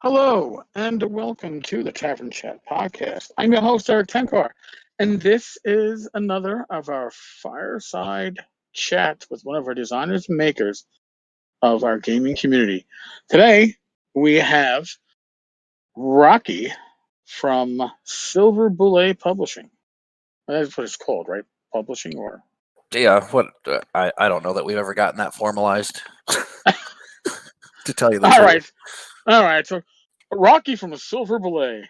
Hello, and welcome to the Tavern Chat podcast. I'm your host, Eric Tenkar, and this is another of our Fireside chats with one of our designers and makers of our gaming community. Today, we have Rocky from Silver Bulette Publishing. That's what it's called, right? Publishing or... Yeah, what I don't know that we've ever gotten that formalized. To tell you the truth. All right. So, Rocky from Silver Bulette.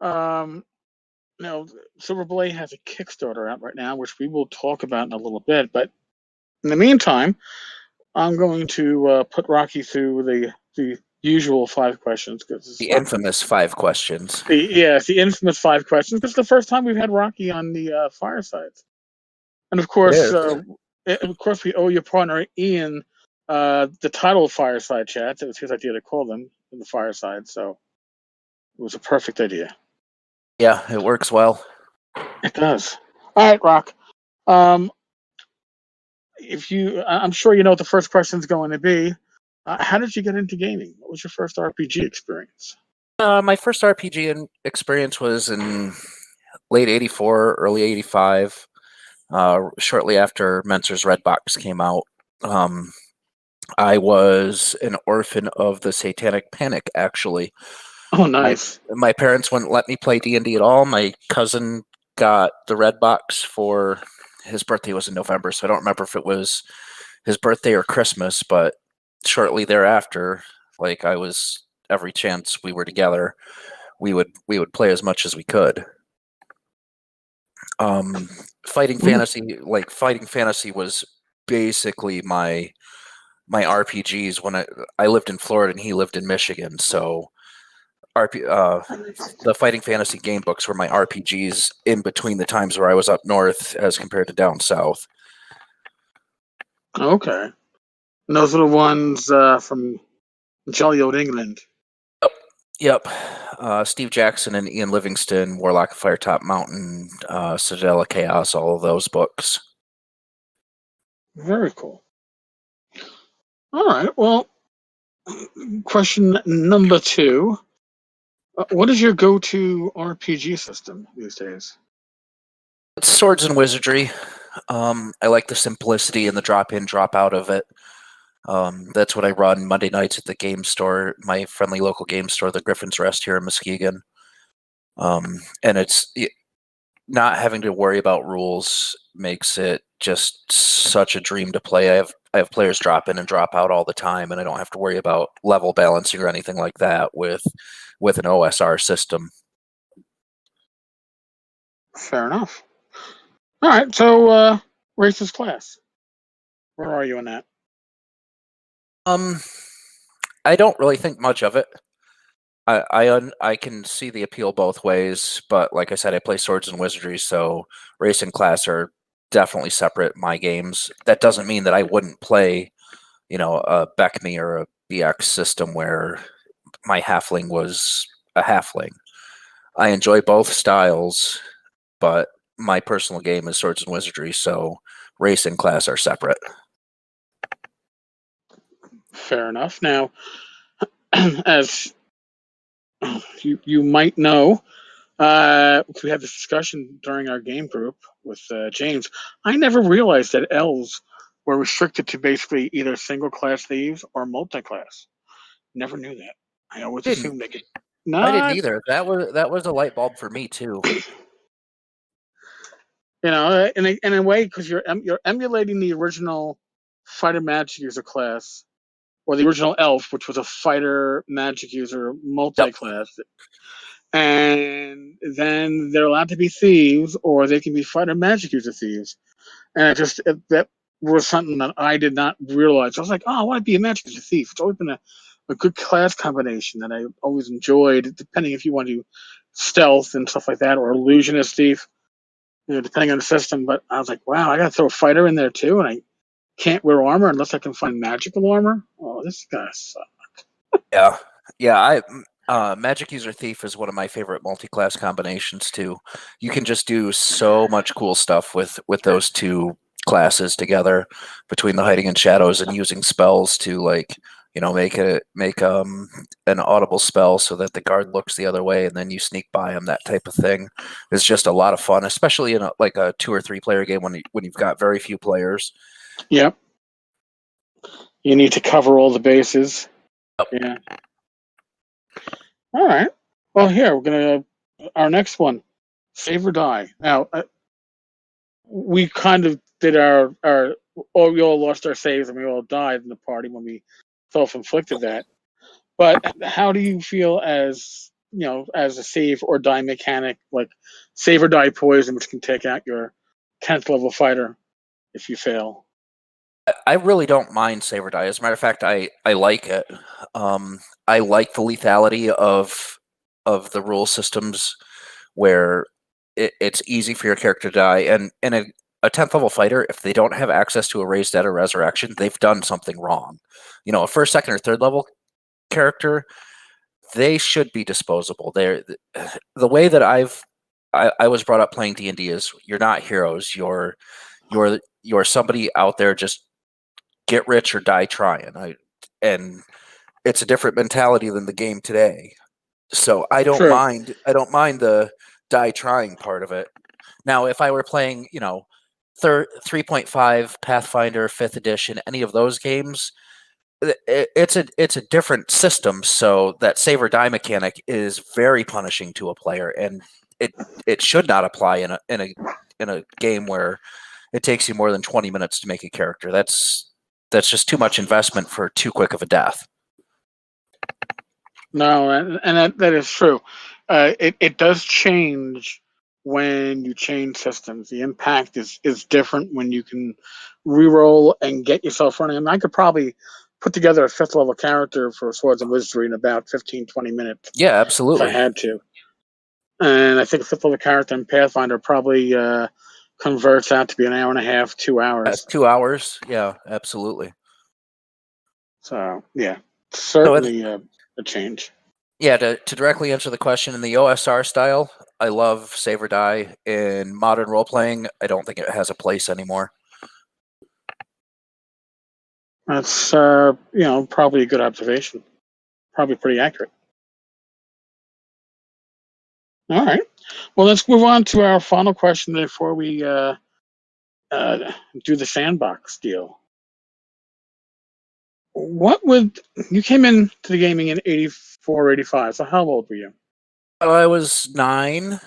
Now, Silver Bulette has a Kickstarter out right now, which we will talk about in a little bit. But in the meantime, I'm going to put Rocky through the usual 5 questions. The infamous 5 questions. It's the infamous 5 questions. Because it's the first time we've had Rocky on the Firesides. And of course, we owe your partner Ian the title of Fireside Chats. It was his idea to call them in the Fireside, so it was a perfect idea. Yeah, it works well. It does. All right, Rock. I'm sure you know what the first question is going to be. How did you get into gaming? What was your first RPG experience? My first RPG experience was in late '84, early '85. Shortly after Mentzer's Red Box came out. I was an orphan of the Satanic Panic, actually. Oh, nice. My parents wouldn't let me play D&D at all. My cousin got the Red Box for his birthday was in November, so I don't remember if it was his birthday or Christmas, but shortly thereafter, I was every chance we were together, we would play as much as we could. Fighting fantasy was basically my RPGs when I lived in Florida and he lived in Michigan, so the Fighting Fantasy game books were my RPGs in between the times where I was up north as compared to down south. Okay. And those are the ones from jolly old England. Yep. Steve Jackson and Ian Livingston, Warlock of Firetop Mountain, Citadel of Chaos, all of those books. Very cool. All right. Well, question number 2. What is your go-to RPG system these days? It's Swords and Wizardry. I like the simplicity and the drop-in, drop-out of it. That's what I run Monday nights at the game store, my friendly local game store, the Griffin's Rest here in Muskegon. And it's not having to worry about rules makes it just such a dream to play. I have players drop in and drop out all the time, and I don't have to worry about level balancing or anything like that with an OSR system. Fair enough. All right, so racist class. Where are you in that? I don't really think much of it. I can see the appeal both ways, but like I said, I play Swords and Wizardry, so race and class are definitely separate my games. That doesn't mean that I wouldn't play, a BECME or a BX system where my halfling was a halfling. I enjoy both styles, but my personal game is Swords and Wizardry, so race and class are separate. Fair enough. Now, as you might know, we had this discussion during our game group with James. I never realized that elves were restricted to basically either single-class thieves or multi-class. Never knew that. I always assumed they could. No, I didn't either. That was a light bulb for me too. In a way, because you're emulating the original fighter magic user class, or the original elf, which was a fighter magic user multi-class. Yep. And then they're allowed to be thieves, or they can be fighter magic user thieves. And that was something that I did not realize. I was like, oh, I want to be a magic user thief. It's always been a good class combination that I always enjoyed, depending if you want to do stealth and stuff like that, or illusionist thief, depending on the system. But I was like, wow, I got to throw a fighter in there too, and I can't wear armor unless I can find magical armor. Oh, this is gonna suck. Yeah. Magic User Thief is one of my favorite multi-class combinations too. You can just do so much cool stuff with those two classes together, between the Hiding in Shadows and using spells to make an audible spell so that the guard looks the other way, and then you sneak by him. That type of thing is just a lot of fun, especially in a 2 or 3 player game when you've got very few players. Yep. You need to cover all the bases. Yep. Yeah. All right. Well, here our next one, save or die. Now, we kind of did we all lost our saves and we all died in the party when we self-inflicted that. But how do you feel as a save or die mechanic, like save or die poison, which can take out your 10th level fighter if you fail? I really don't mind save or die. As a matter of fact, I like it. I like the lethality of the rule systems where it's easy for your character to die. And a 10th level fighter, if they don't have access to a raised dead or resurrection, they've done something wrong. A first, second, or third level character, they should be disposable. The way that I was brought up playing D&D is you're not heroes. You're somebody out there, just get rich or die trying. And it's a different mentality than the game today. So I don't mind the die trying part of it. Now, if I were playing, 3.5 Pathfinder, 5th edition, any of those games, it's a different system. So that save or die mechanic is very punishing to a player, and it should not apply in a game where it takes you more than 20 minutes to make a character. That's just too much investment for too quick of a death. No, and that is true. It does change when you change systems. The impact is different when you can reroll and get yourself running. I mean, I could probably put together a 5th level character for Swords and Wizardry in about 15, 20 minutes. Yeah, absolutely. If I had to. And I think a 5th level character in Pathfinder probably converts out to be an hour and a half, 2 hours. 2 hours. Yeah, absolutely. So, yeah, certainly a change. Yeah, to directly answer the question, in the OSR style, I love save or die. In modern role playing, I don't think it has a place anymore. That's probably a good observation. Probably pretty accurate. All right. Well, let's move on to our final question before we do the sandbox deal. You came into the gaming in 84, 85, so how old were you? I was 9.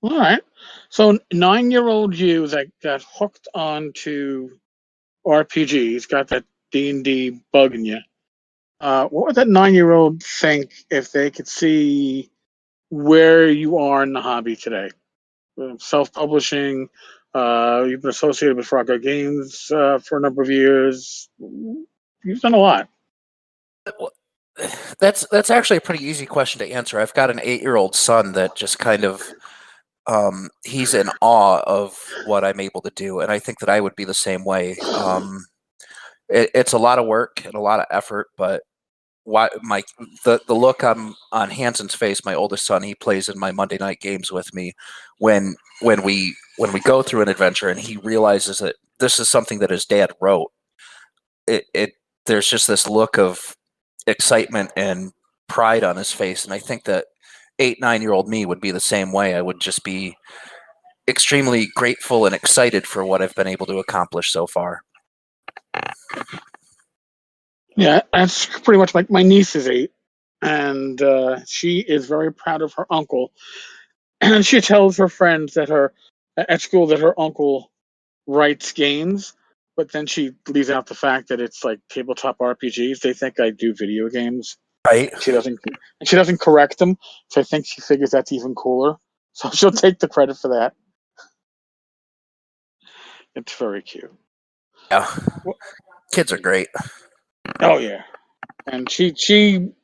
All right. So 9-year-old you that got hooked onto RPGs, got that D&D bug in you. What would that 9-year-old think if they could see where you are in the hobby today? Self-publishing, you've been associated with Frogger Games for a number of years. You've done a lot. That's actually a pretty easy question to answer. I've got an 8-year-old son that just kind of he's in awe of what I'm able to do, and I think that I would be the same way. It's a lot of work and a lot of effort, but the look on Hanson's face, my oldest son, he plays in my Monday night games with me, when we go through an adventure and he realizes that this is something that his dad wrote, there's just this look of excitement and pride on his face, and I think that 8-9-year-old me would be the same way. I would just be extremely grateful and excited for what I've been able to accomplish so far. Yeah, that's pretty much like my niece is 8, and she is very proud of her uncle. And she tells her friends at school that her uncle writes games, but then she leaves out the fact that it's like tabletop RPGs. They think I do video games. Right. She doesn't correct them, so I think she figures that's even cooler. So she'll take the credit for that. It's very cute. Yeah, kids are great. Oh yeah, and she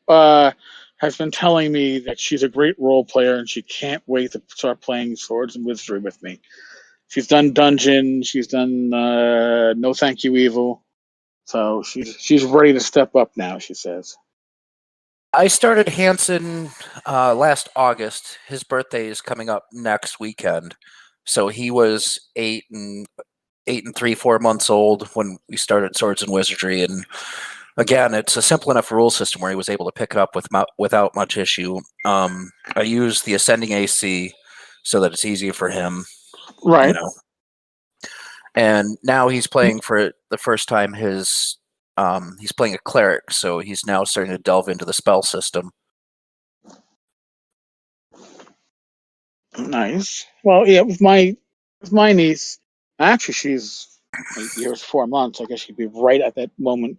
has been telling me that she's a great role player and she can't wait to start playing Swords and Wizardry with me. She's done Dungeon, she's done No Thank You Evil, so she's ready to step up now. She says. I started Hanson last August. His birthday is coming up next weekend, so he was 8 and 3-4 months old when we started Swords and Wizardry, and again, it's a simple enough rule system where he was able to pick it up without much issue. I use the ascending AC so that it's easier for him, Right. you know. And now he's playing for the first time he's playing a cleric, so he's now starting to delve into the spell system. Nice. Well, yeah, with my niece, actually, she's 8 years, 4 months. I guess she'd be right at that moment.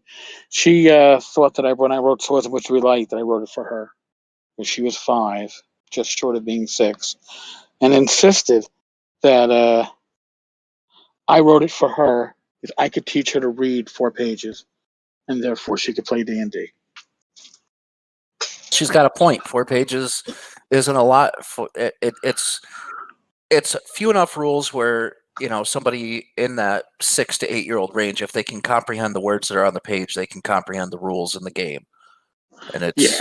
She thought that when I wrote Swords of Which We Light, that I wrote it for her. When she was 5, just short of being 6, and insisted that I wrote it for her because I could teach her to read 4 pages, and therefore she could play D&D. She's got a point. 4 pages isn't a lot. It's few enough rules where somebody in that 6 to 8-year-old range, if they can comprehend the words that are on the page, they can comprehend the rules in the game. And it's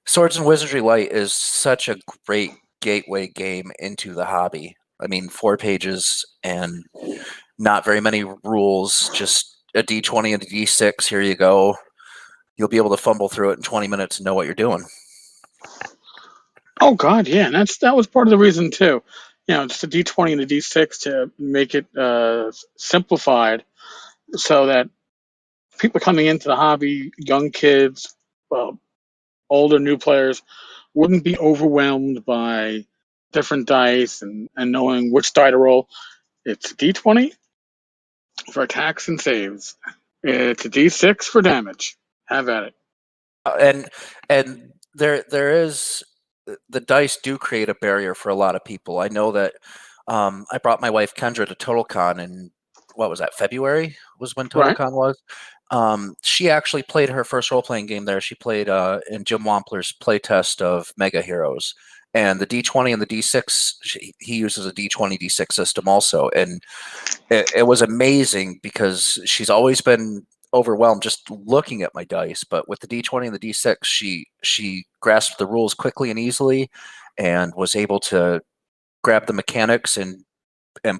Swords and Wizardry Light is such a great gateway game into the hobby. I mean, 4 pages and not very many rules, just a D20 and a D6. Here you go. You'll be able to fumble through it in 20 minutes and know what you're doing. Oh God, yeah, and that was part of the reason too. Just a D20 and a D6 to make it simplified, so that people coming into the hobby, young kids, well, older new players, wouldn't be overwhelmed by different dice and knowing which die to roll. It's a D20 for attacks and saves. It's a D6 for damage. Have at it. And there is, the dice do create a barrier for a lot of people. I know that I brought my wife Kendra to TotalCon, and what was that, February was when TotalCon was. She actually played her first role-playing game there. She played in Jim Wampler's playtest of Mega Heroes. And the D20 and the D6, he uses a D20, D6 system also. And it was amazing because she's always been overwhelmed just looking at my dice. But with the D20 and the D6, she grasped the rules quickly and easily and was able to grab the mechanics and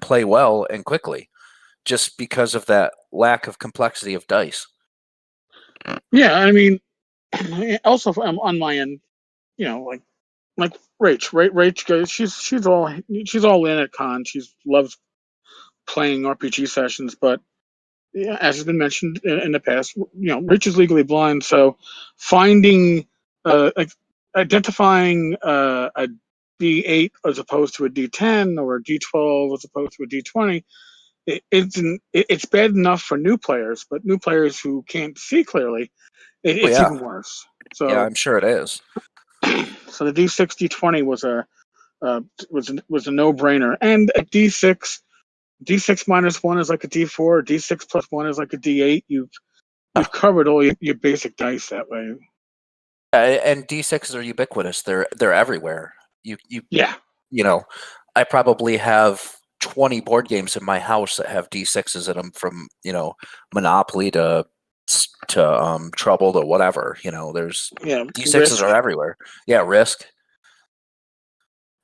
play well and quickly, just because of that lack of complexity of dice. Yeah, I mean, also on my end, like Rach goes. She's all in at con. She loves playing RPG sessions, but yeah, as has been mentioned in the past, Rach is legally blind, so finding, identifying a D8 as opposed to a D10 or a D12 as opposed to a D20, it's bad enough for new players, but new players who can't see clearly, it's even worse. So yeah, I'm sure it is. So the D6 D20 was a no-brainer, and a D6 minus 1 is like a D4. D6 plus 1 is like a D8. You've covered all your basic dice that way. And D6s are ubiquitous. They're everywhere. I probably have 20 board games in my house that have D6s in them, from Monopoly to Trouble to whatever. There's D6s Risk. Are everywhere. Yeah, Risk.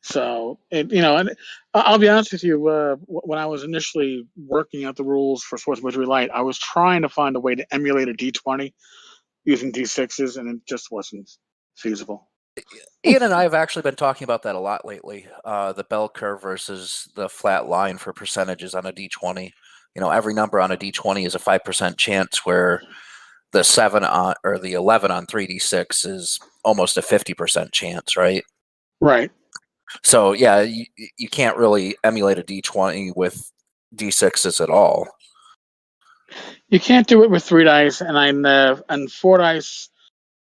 So and I'll be honest with you. When I was initially working out the rules for Swords of Wizardry Light, I was trying to find a way to emulate a D20 using D6s, and it just wasn't feasible. Ian and I have actually been talking about that a lot lately. The bell curve versus the flat line for percentages on a D20. Every number on a D20 is a 5% chance, where the 7 on, or the 11 on 3D6 is almost a 50% chance, right? Right. So yeah, you can't really emulate a D20 with D6s at all. You can't do it with 3 dice, and 4 dice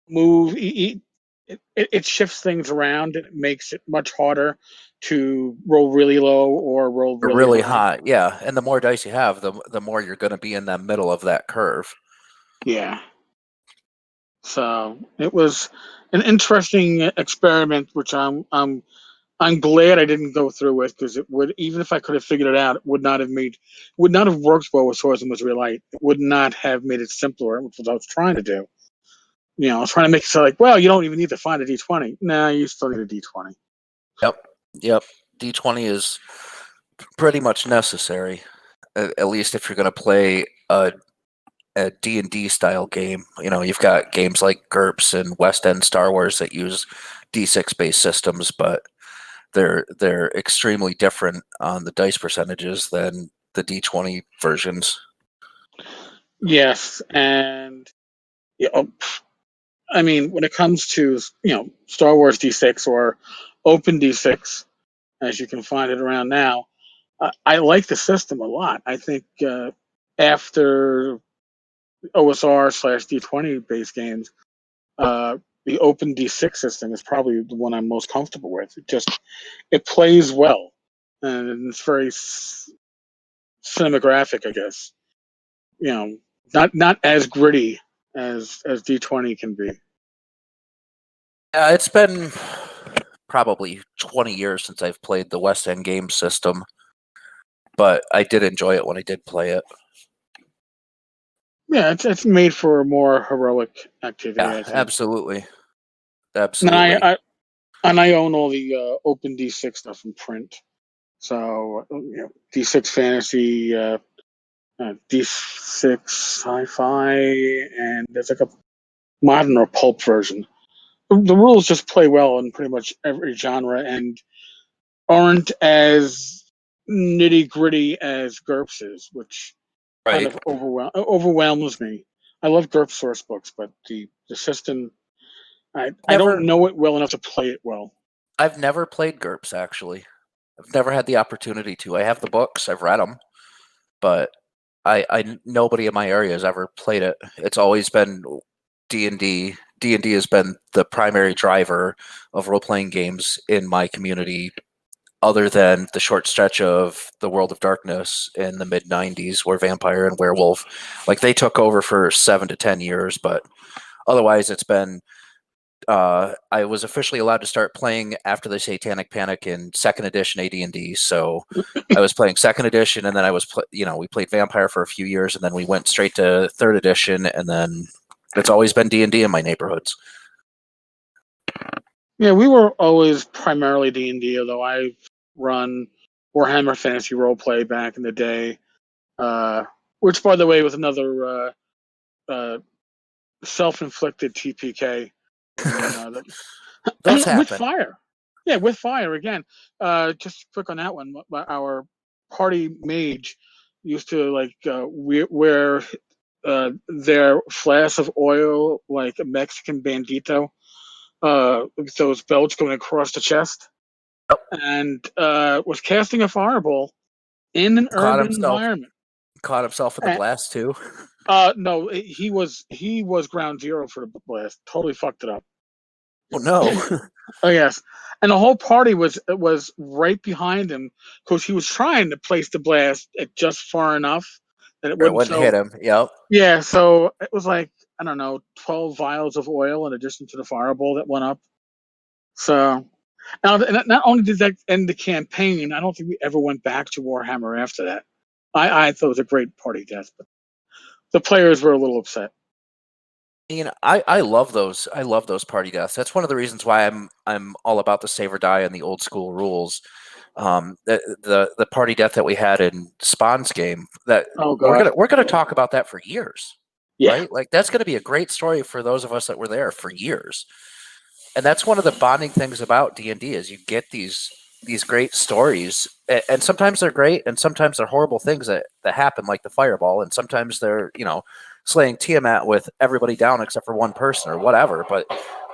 move. It shifts things around. It makes it much harder to roll really low or roll really high. Yeah, and the more dice you have, the more you're going to be in the middle of that curve. Yeah. So it was an interesting experiment, which I'm glad I didn't go through with, because it would, even if I could have figured it out, it would not have worked well with Swords and Wizardry Light. It would not have made it simpler, which was what I was trying to do. I was trying to make it so like, well, you don't even need to find a D20. Nah, you still need a D20. Yep. D20 is pretty much necessary, at least if you're going to play a a D&D style game. You've got games like GURPS and West End Star Wars that use D6 based systems, but they're extremely different on the dice percentages than the D20 versions. Yes, and I mean, when it comes to Star Wars D6 or Open D6, as you can find it around now, I like the system a lot. I think after OSR/D20 based games, the Open D6 system is probably the one I'm most comfortable with. It plays well, and it's very cinematographic, I guess. Not as gritty as D20 can be. It's been probably 20 years since I've played the West End game system, but I did enjoy it when I did play it. Yeah, it's made for a more heroic activity. Yeah, I think. absolutely. And I own all the Open D6 stuff in print. So D6 Fantasy, D6 Sci-Fi, and there's like a modern or pulp version. The rules just play well in pretty much every genre and aren't as nitty gritty as GURPS is, which kind Right. of overwhelms me. I love GURPS source books, but the system, I don't know it well enough to play it well. I've never played GURPS, actually. I've never had the opportunity to. I have the books, I've read them, but nobody in my area has ever played it. It's always been D&D. D&D has been the primary driver of role-playing games in my community, other than the short stretch of the World of Darkness in the mid-90s where Vampire and Werewolf, they took over for 7 to 10 years, but otherwise it's been I was officially allowed to start playing after the Satanic Panic in 2nd edition AD&D, so I was playing 2nd edition, and then I was we played Vampire for a few years, and then we went straight to 3rd edition, and then it's always been D&D in my neighborhoods. Yeah, we were always primarily D&D, although I've run Warhammer Fantasy Roleplay back in the day, which, by the way, was another self-inflicted TPK. Those happen. With fire. Yeah, with fire again. Just quick on that one. Our party mage used to wear their flask of oil like a Mexican bandito, with those belts going across the chest, and was casting a fireball in an urban environment. Caught himself in the blast too. No, he was ground zero for the blast. Totally fucked it up. Oh no. Oh yes, and the whole party was right behind him because he was trying to place the blast at just far enough that it wouldn't hit him. Yep. Yeah, so it was like, I don't know, 12 vials of oil in addition to the fireball that went up. So now, not only did that end the campaign, I don't think we ever went back to Warhammer after that. I thought it was a great party death, but the players were a little upset. I love those. I love those party deaths. That's one of the reasons why I'm all about the save or die and the old school rules. The party death that we had in Spawn's game, that we're gonna talk about that for years. Yeah. Right? That's gonna be a great story for those of us that were there for years. And that's one of the bonding things about D&D is you get these great stories, and sometimes they're great, and sometimes they're horrible things that happen, like the fireball, and sometimes they're slaying Tiamat with everybody down except for one person or whatever. But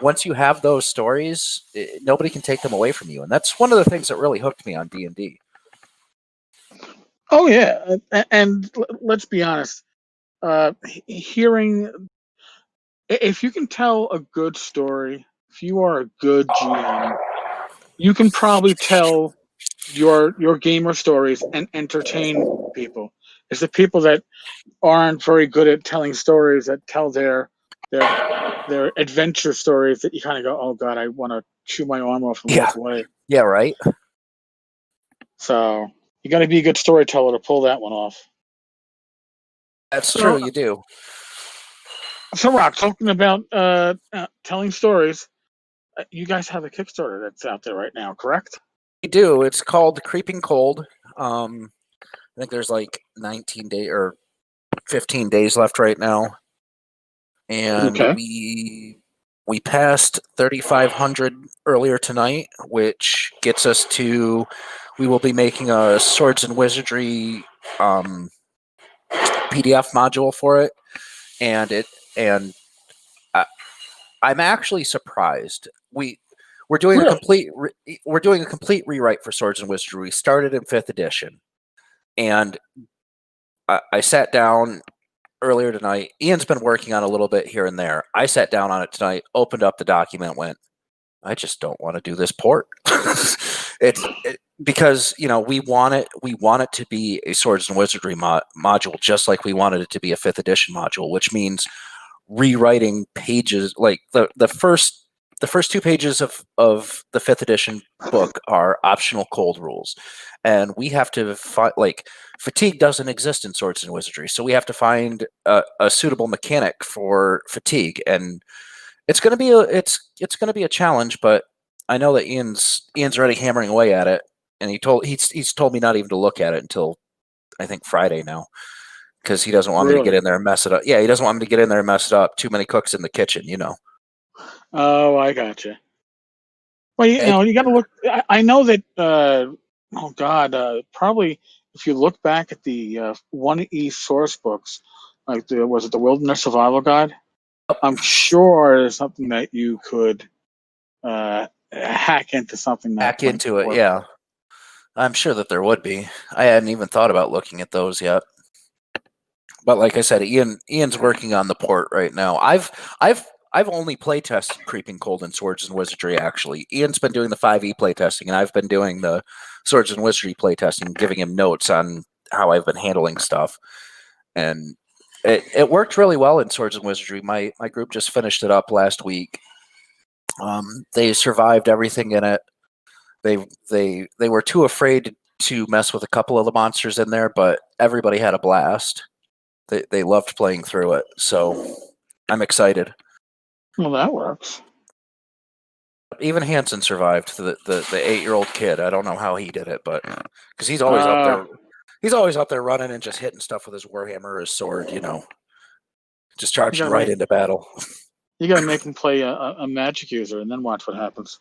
once you have those stories, nobody can take them away from you, and that's one of the things that really hooked me on D&D. Oh yeah, and let's be honest, hearing, if you can tell a good story, if you are a good GM, you can probably tell your gamer stories and entertain people. It's the people that aren't very good at telling stories, that tell their adventure stories, that you kind of go, oh god, I want to chew my arm off and walk away. Yeah, right. So you got to be a good storyteller to pull that one off. That's true. You do. So, Rock, talking about telling stories, you guys have a Kickstarter that's out there right now, correct? We do. It's called Creeping Cold. I think there's 19 days or 15 days left right now, and Okay. we passed 3,500 earlier tonight, which gets us to. We will be making a Swords and Wizardry PDF module for it, and I'm actually surprised. We're doing a Really? complete rewrite for Swords and Wizardry. We started in 5th edition, and I sat down earlier tonight. Ian's been working on a little bit here and there. I sat down on it tonight, opened up the document, went, I just don't want to do this port. Because we want it to be a Swords and Wizardry module, just like we wanted it to be a 5th edition module, which means rewriting pages. Like the first 2 pages of the 5th edition book are optional cold rules, and we have to find, like, fatigue doesn't exist in Swords and Wizardry, so we have to find a suitable mechanic for fatigue, and it's going to be a challenge. But I know that Ian's already hammering away at it, and he's told me not even to look at it until I think Friday now, because he doesn't want me to get in there and mess it up. Yeah, he doesn't want me to get in there and mess it up. Too many cooks in the kitchen, Oh, I gotcha. Well, you got to look. I know that. Oh God, probably if you look back at the 1E source books, like was it the Wilderness Survival Guide? I'm sure there's something that you could hack into something that Hack into it. Yeah, I'm sure that there would be. I hadn't even thought about looking at those yet. But like I said, Ian's working on the port right now. I've only play tested Creeping Cold and Swords and Wizardry. Actually, Ian's been doing the 5e play testing, and I've been doing the Swords and Wizardry play testing, giving him notes on how I've been handling stuff. And it worked really well in Swords and Wizardry. My group just finished it up last week. They survived everything in it. They were too afraid to mess with a couple of the monsters in there, but everybody had a blast. They loved playing through it, so I'm excited. Well, that works. Even Hanson survived, the 8-year-old kid. I don't know how he did it, but because he's always up there. He's always up there running and just hitting stuff with his warhammer or his sword, just charging right into battle. You got to make him play a magic user, and then watch what happens.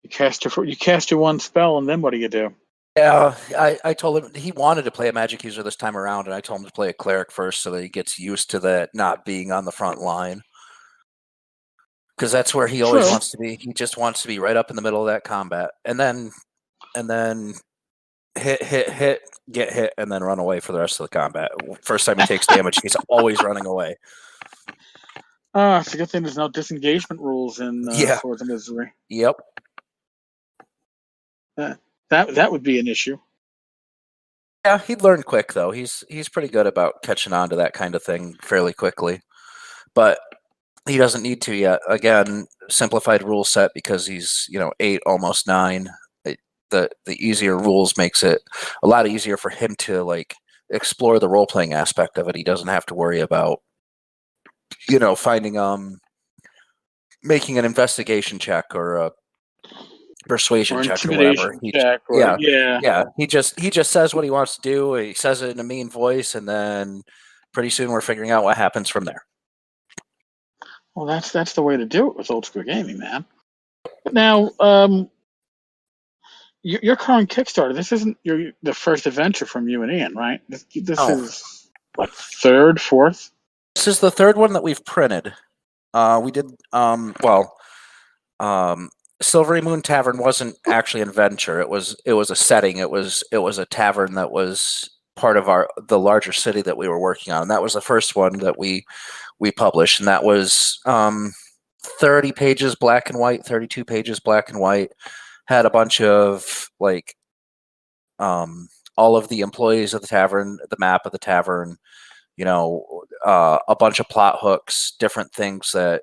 You cast your one spell, and then what do you do? Yeah, I told him he wanted to play a magic user this time around, and I told him to play a cleric first so that he gets used to that not being on the front line. Because that's where he always wants to be. He just wants to be right up in the middle of that combat, and then hit, get hit, and then run away for the rest of the combat. First time he takes damage, he's always running away. It's a good thing there's no disengagement rules in Swords and Wizardry. Yep. That would be an issue. Yeah, he'd learn quick though. He's pretty good about catching on to that kind of thing fairly quickly, but he doesn't need to yet. Again, simplified rule set because he's 8, almost 9. The easier rules makes it a lot easier for him to explore the role playing aspect of it. He doesn't have to worry about finding making an investigation check or a persuasion check or whatever. He just says what he wants to do. He says it in a mean voice, and then pretty soon we're figuring out what happens from there. Well, that's the way to do it with old school gaming, man. Now, your current Kickstarter, this isn't the first adventure from you and Ian, right? This is what, third, fourth? This is the third one that we've printed. We did Silvery Moon Tavern wasn't actually an adventure. It was a setting. It was a tavern that was part of the larger city that we were working on. And that was the first one that we published, and that was 30 pages black and white, 32 pages black and white. Had a bunch of all of the employees of the tavern, the map of the tavern, a bunch of plot hooks, different things that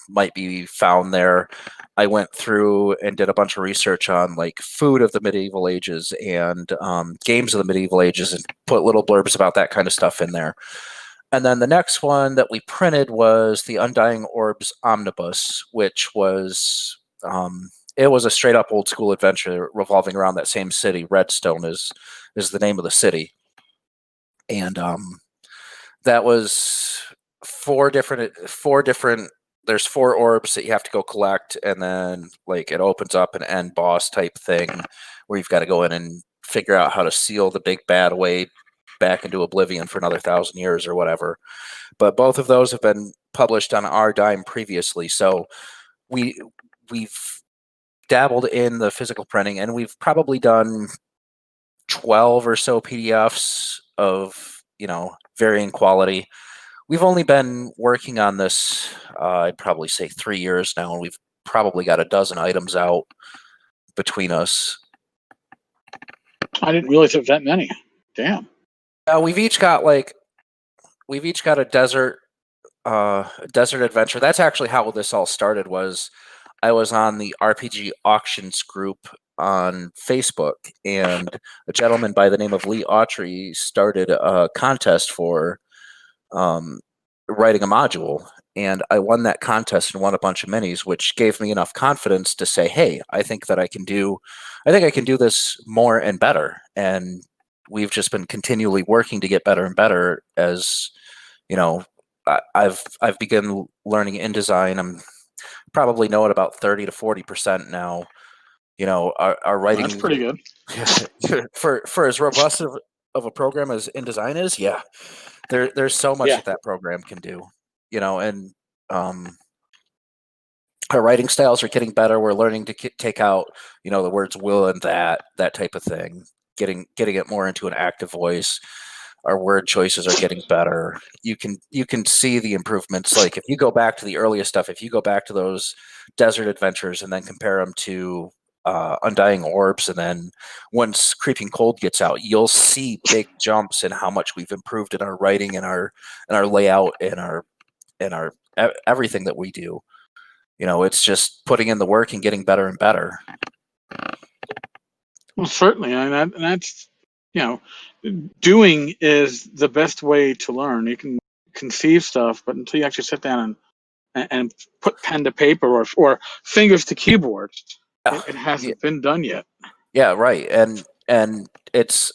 might be found there. I went through and did a bunch of research on food of the medieval ages and games of the medieval ages, and put little blurbs about that kind of stuff in there. And then the next one that we printed was the Undying Orbs Omnibus, which was it was a straight up old school adventure revolving around that same city. Redstone is the name of the city, and That was four different. There's 4 orbs that you have to go collect, and then like it opens up an end boss type thing where you've got to go in and figure out how to seal the big bad away back into oblivion for another 1,000 years or whatever. But both of those have been published on our dime previously, so we've dabbled in the physical printing, and we've probably done 12 or so PDFs of varying quality. We've only been working on this, I'd probably say 3 years now, and we've probably got a dozen items out between us. I didn't realize there was that many. Damn. We've each got a desert adventure. That's actually how this all started. Was I was on the RPG auctions group on Facebook, and a gentleman by the name of Lee Autry started a contest for writing a module, and I won that contest and won a bunch of minis, which gave me enough confidence to say, hey, I think I can do this more and better. And we've just been continually working to get better and better. As I've begun learning InDesign. I'm probably know it about 30 to 40% now. Our writing, that's pretty good. for as robust of a program as InDesign is. Yeah, there's so much that program can do. And our writing styles are getting better. We're learning to take out the words will and that type of thing, getting it more into an active voice. Our word choices are getting better. You can see the improvements. Like if you go back to the earliest stuff, if you go back to those desert adventures and then compare them to Undying Orbs, and then once Creeping Cold gets out, you'll see big jumps in how much we've improved in our writing and our layout and our everything that we do. It's just putting in the work and getting better and better. Well, certainly, and that's doing is the best way to learn. You can conceive stuff, but until you actually sit down and put pen to paper or fingers to keyboard, it hasn't been done yet. Yeah, right. And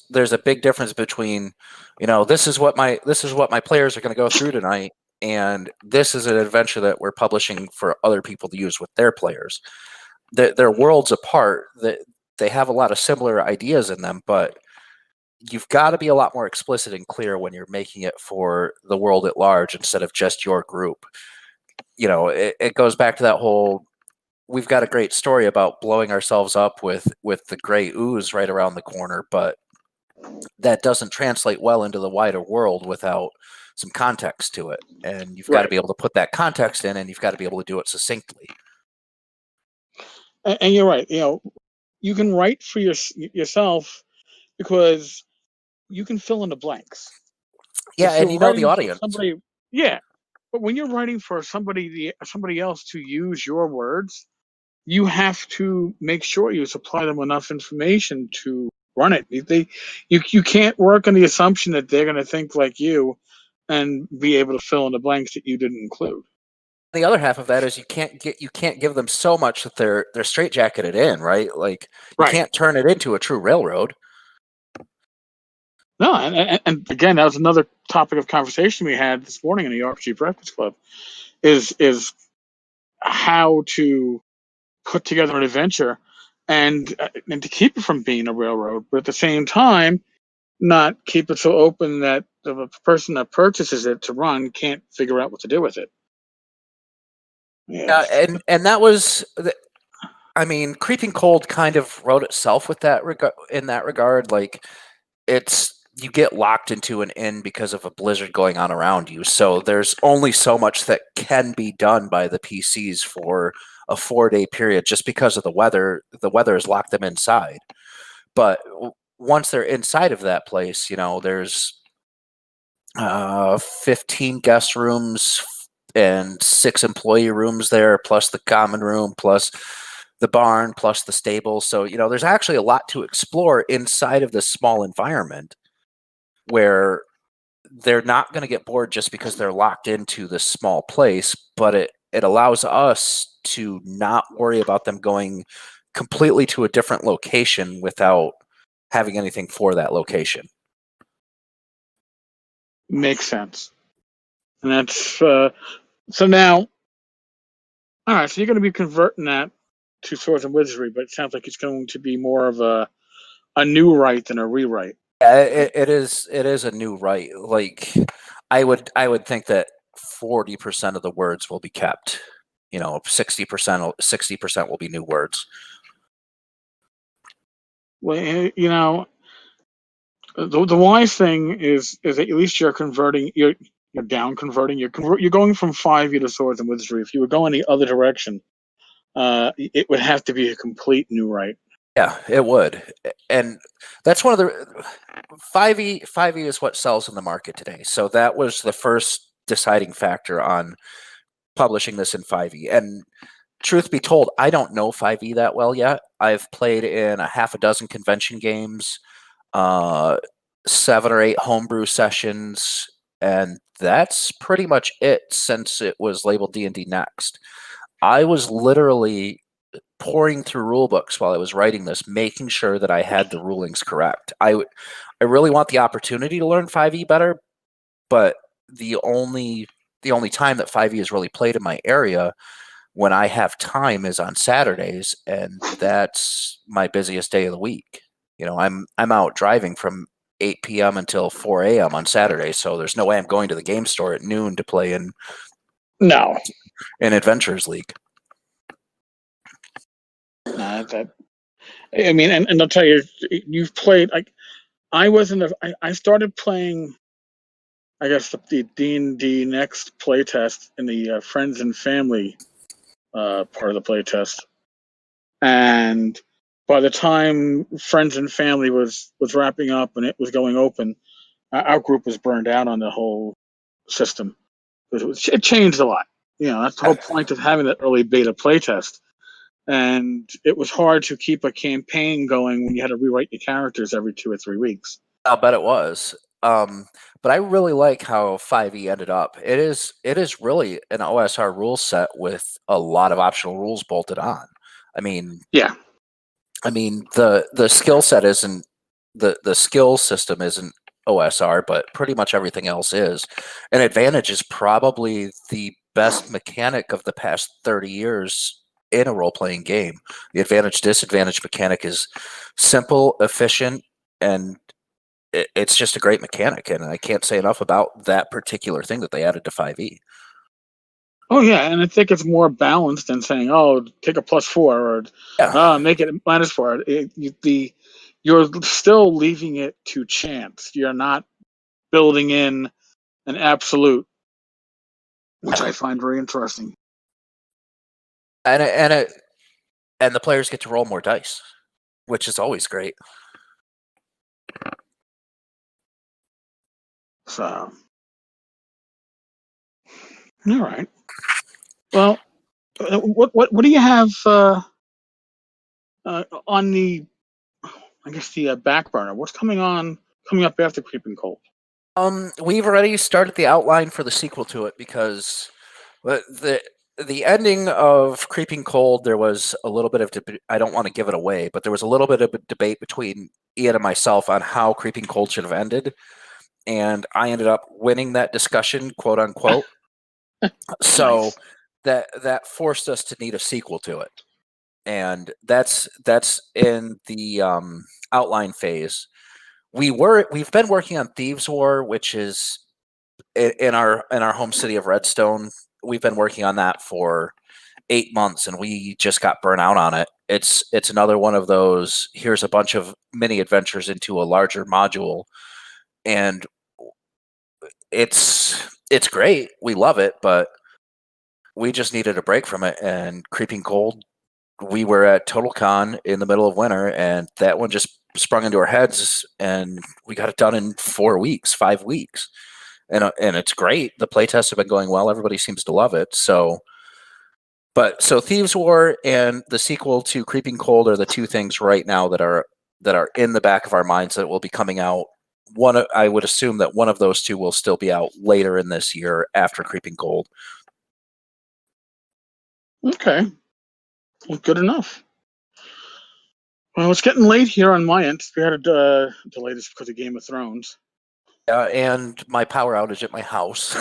there's a big difference between, this is what my players are going to go through tonight, and this is an adventure that we're publishing for other people to use with their players. They're worlds apart. They have a lot of similar ideas in them, but you've got to be a lot more explicit and clear when you're making it for the world at large instead of just your group. It goes back to that whole, we've got a great story about blowing ourselves up with the gray ooze right around the corner, but that doesn't translate well into the wider world without some context to it. And you've got to be able to put that context in, and you've got to be able to do it succinctly. And you're right. You can write for yourself because you can fill in the blanks. Yeah, and the audience. But when you're writing for somebody else to use your words, you have to make sure you supply them enough information to run it. You can't work on the assumption that they're going to think like you and be able to fill in the blanks that you didn't include. The other half of that is you can't give them so much that they're straitjacketed in, right? Like you can't turn it into a true railroad. No, and again, that was another topic of conversation we had this morning in the RPG Breakfast Club, is how to put together an adventure and to keep it from being a railroad, but at the same time, not keep it so open that the person that purchases it to run can't figure out what to do with it. Yeah, and that was, Creeping Cold kind of wrote itself with that in that regard. Like you get locked into an inn because of a blizzard going on around you. So there's only so much that can be done by the PCs for a 4-day period just because of the weather. The weather has locked them inside. But once they're inside of that place, there's 15 guest rooms and 6 employee rooms there, plus the common room, plus the barn, plus the stable. So, there's actually a lot to explore inside of this small environment, where they're not going to get bored just because they're locked into this small place, but it allows us to not worry about them going completely to a different location without having anything for that location. Makes sense. And that's so now. All right, so you're going to be converting that to Swords and Wizardry, but it sounds like it's going to be more of a new write than a rewrite. Yeah, it is. It is a new right. Like I would think that 40% of the words will be kept. 60% will be new words. Well, the wise thing is that at least you're converting. You're down converting. You're going from 5e to Swords and Wizardry. If you were going the other direction, it would have to be a complete new write. Yeah, it would, and that's one of the 5e. 5e is what sells in the market today. So that was the first deciding factor on publishing this in 5e. And truth be told, I don't know 5e that well yet. I've played in a half a dozen convention games, 7 or 8 homebrew sessions, and that's pretty much it since it was labeled D&D Next. I was literally pouring through rule books while I was writing this, making sure that I had the rulings correct. I really want the opportunity to learn 5e better, but the only time that 5e is really played in my area when I have time is on Saturdays, and that's my busiest day of the week. I'm out driving from 8 p.m. until 4 a.m. on Saturday, so there's no way I'm going to the game store at noon to play in No, Adventures League. nah, I mean, and I'll tell you, you've played like I wasn't. I started playing. I guess the D&D Next playtest in the friends and family part of the playtest, and by the time friends and family was wrapping up and it was going open, our group was burned out on the whole system because it changed a lot. That's the whole point of having that early beta playtest. And it was hard to keep a campaign going when you had to rewrite your characters every 2 or 3 weeks. I'll bet it was. But I really like how 5e ended up. It is really an OSR rule set with a lot of optional rules bolted on. I mean, Yeah. The skill set isn't the skill system isn't OSR, but pretty much everything else is. An advantage is probably the best mechanic of the past 30 years in a role-playing game. The advantage disadvantage mechanic is simple, efficient, and it's just a great mechanic, and I can't say enough about that particular thing that they added to 5e. Oh yeah, and I think it's more balanced than saying, "Oh, take a +4" or make it -4. You're still leaving it to chance. You're not building in an absolute, which I find very interesting. And the players get to roll more dice, which is always great. So, all right. Well, what do you have on the, I guess, the back burner? What's coming up after Creeping Cold? We've already started the outline for the sequel to it because the ending of Creeping Cold, there was a little bit of I don't want to give it away, but there was a little bit of a debate between Ian and myself on how Creeping Cold should have ended, and I ended up winning that discussion, quote unquote. So Nice. that forced us to need a sequel to it, and that's in the outline phase. We've been working on Thieves War, which is in our home city of Redstone. We've been working on that for 8 months, and we just got burnt out on it. It's another one of those. Here's a bunch of mini adventures into a larger module, and it's great. We love it, but we just needed a break from it. And Creeping Cold, we were at TotalCon in the middle of winter, and that one just sprung into our heads, and we got it done in 4 weeks, 5 weeks, and it's great. The playtests have been going well. Everybody seems to love it. So Thieves War and the sequel to Creeping Cold are the two things right now that are in the back of our minds that will be coming out. I would assume that one of those two will still be out later in this year after Creeping Cold. Okay. Well, good enough. Well, it's getting late here on my end. We had a delay just because of Game of Thrones. and my power outage at my house.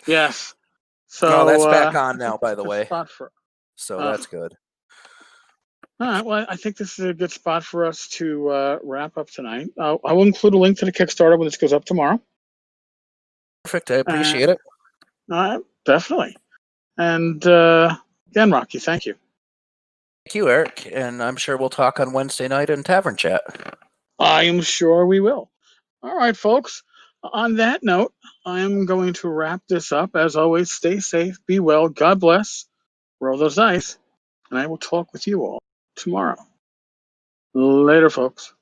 Yes. So No, that's back on I now, think by that's a the good way. spot for. So Uh, that's good. All right. Well, I think this is a good spot for us to wrap up tonight. I will include a link to the Kickstarter when this goes up tomorrow. Perfect. I appreciate it. Definitely. And again, Rocky, thank you. Thank you, Eric. And I'm sure we'll talk on Wednesday night in Tavern Chat. I am sure we will. All right, folks. On that note, I am going to wrap this up. As always, stay safe, be well, God bless, roll those dice, and I will talk with you all tomorrow. Later, folks.